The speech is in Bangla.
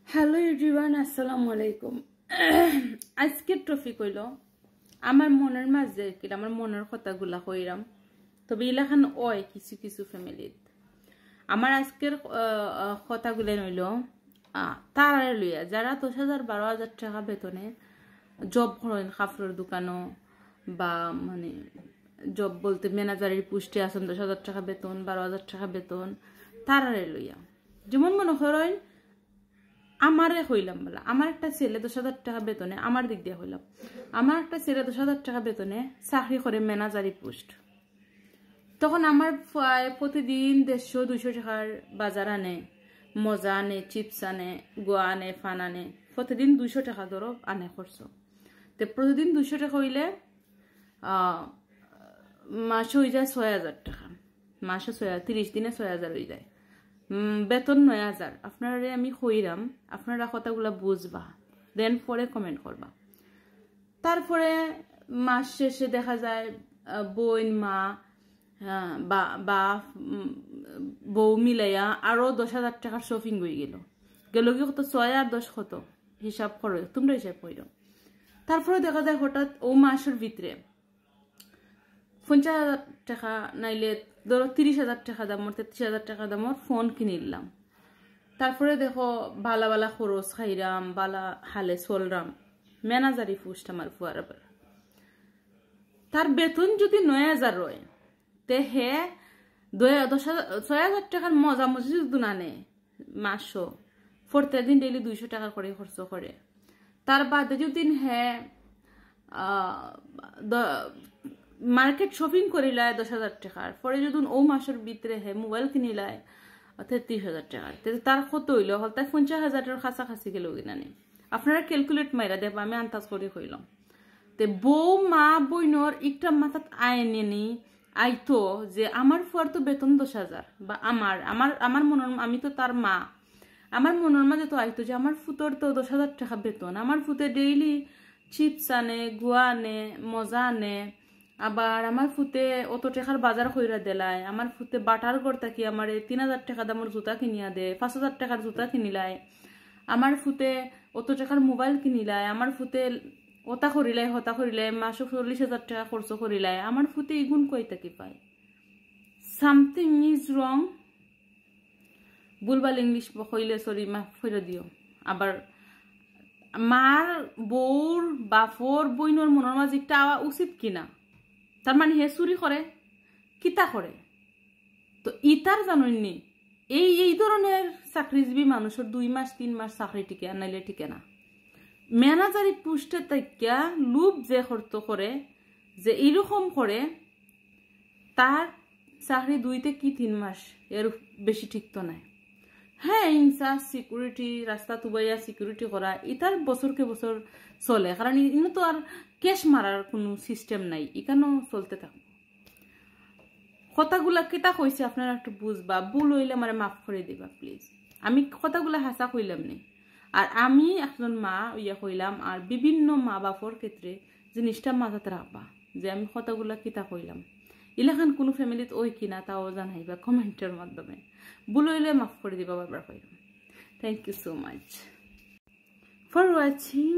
হ্যালো এভরিওয়ান, আসসালামু আলাইকুম। আজকের টপিক হইল আমার মনের মাঝে কি আমার মনের কথাগুলা কইরাম, তবে ইলাখান ওই কিছু কিছু ফ্যামিলিত আমার আজকের কথাগুলো হইল তারা লইয়া যারা 10,000-12,000 টাকা বেতনে জব করেন, কাপড়ের দোকানও বা মানে জব বলতে ম্যানেজারের পোস্টে আছেন, 10,000 টাকা বেতন, 12,000 টাকা বেতন, তারারে লইয়া যেমন মনে করেন আমারে হইলাম বলা, আমার একটা ছেলে 10,000 টাকা বেতনে, আমার দিক দিয়ে হইলাম, আমার একটা ছেলে 10,000 টাকা বেতনে চাকরি করে ম্যানেজারি পোস্ট, তখন আমার প্রতিদিন 150-200 টাকার বাজার আনে, মজা আনে, চিপস আনে, গোয়া আনে, ফান আনে, প্রতিদিন 200 টাকা ধরো আনে খরচ। তো প্রতিদিন 200 টাকা হইলে মাসে হয়ে যায় 6,000 টাকা, মাসে 30 দিনে 6,000 হয়ে যায়, বেতন 9,000। আপনারা আমি কইরাম, আপনারা কথাগুলা বুঝবা, দেন পরে কমেন্ট করবা। তারপরে মাস শেষে দেখা যায় বোন মা বা বউ মিলাইয়া আরো 10,000 টাকার শপিং হয়ে গেল কি কত 6 আর 10 কত হিসাব করো, তোমরা হিসাব করো। তারপরে দেখা যায় হঠাৎ ও মাসের ভিতরে 50,000 টাকা নাইলে ধরো 30,000 টাকা দামর, 33,000 টাকা দামর ফোন কিনিলাম। তারপরে দেখো বালা বালা খরচ খাইরাম, বালা হালে চলরাম, ম্যানেজারি পোস্ট আমার ফুয়ার। তার বেতন যদি 9,000 রয়, তে হে 6,000 টাকার মজা মজি যদি নানে মাসও, প্রত্যেকদিন ডেইলি 200 টাকা করে খরচ করে। তার বাদে যদি হে মার্কেট শপিং করিলায় 10,000 টাকার, পরে যদি ও মাসের ভিতরে হে মোবাইল কিনিলায় 33,000 টাকার, তার কত হইল হল তাই 50,000 কাছাকাছি গেল কিনা নে। আপনারা ক্যালকুলেট মাইরা দেব, আমি আন্দাজ করে কইলাম। তে বউ মা বইনর একটা মাথাত আইনে নি আইতো যে আমার ফুয়ার তো বেতন 10,000, বা আমার মনের, আমি তো তার মা, আমার মনের মাঝে তো আইতো যে আমার ফুতর তো 10,000 টাকা বেতন, আমার ফুতে ডেইলি চিপস আনে, গুয়া আনে, মজা আনে, আবার আমার ফুতে অত টাকার বাজার কইরা দেলায়, আমার ফুতে বাটার করতা কি আমার 3,000 টাকা দামের জুতা কিনিয়া দে, 5,000 টাকার জুতা কিনিলায়, আমার ফুতে অত টাকার মোবাইল কিনিলায়, আমার ফুতে ওটা করিলাই হতা করিলাই, মাসে 40,000 টাকা খরচ করিলাই, আমার ফুতে ইগুণ কইতা কি পায়। Something is wrong. ভুলভাল ইংলিশ কইলে সরি মাফ করে দিও। আবার মার বউর বাফর বইনর মনের মাঝে একটা আওয়া উচিত কিনা, তার মানে হে চুরি করে কিতা করে। তো ইতার জাননি এই ধরনের চাকরিজীবী মানুষের 2 মাস 3 মাস চাকরি টিকে নাইলে টিকে না। ম্যানেজারি পোস্টে তাইকা লুপ যে খরচ করে, যে এইরকম করে, তার চাকরি 2 থেকে 3 মাস এর বেশি ঠিক তো নাই। হ্যাঁ, ইনসা সিকিউরিটি রাস্তা তুবাইয়া সিকিউরিটি করা ইতার বছরকে বছর চলে, কারণ ইনো তো আর ক্যাশ মারার কোনো সিস্টেম নাই, ইখানেও চলতে থাকবো। কথাগুলা কেটা কইছে আপনারা একটু বুঝবা, ভুল হইলে আমার মাফ করে দিবা প্লিজ। আমি কথাগুলা হাসা কইলাম নেই, আর আমি একজন মা ইয়া কইলাম, আর বিভিন্ন মা বাপর ক্ষেত্রে জিনিসটা মাথাতে রাখবা যে আমি কথাগুলা কিতা কইলাম। ইলাখান কোনো ফ্যামিলিত ওই কিনা তাও জানাইবা কমেন্টের মাধ্যমে, ভুল হইলে মাফ করে দিবা বারবার কইলাম। Thank you so much for watching.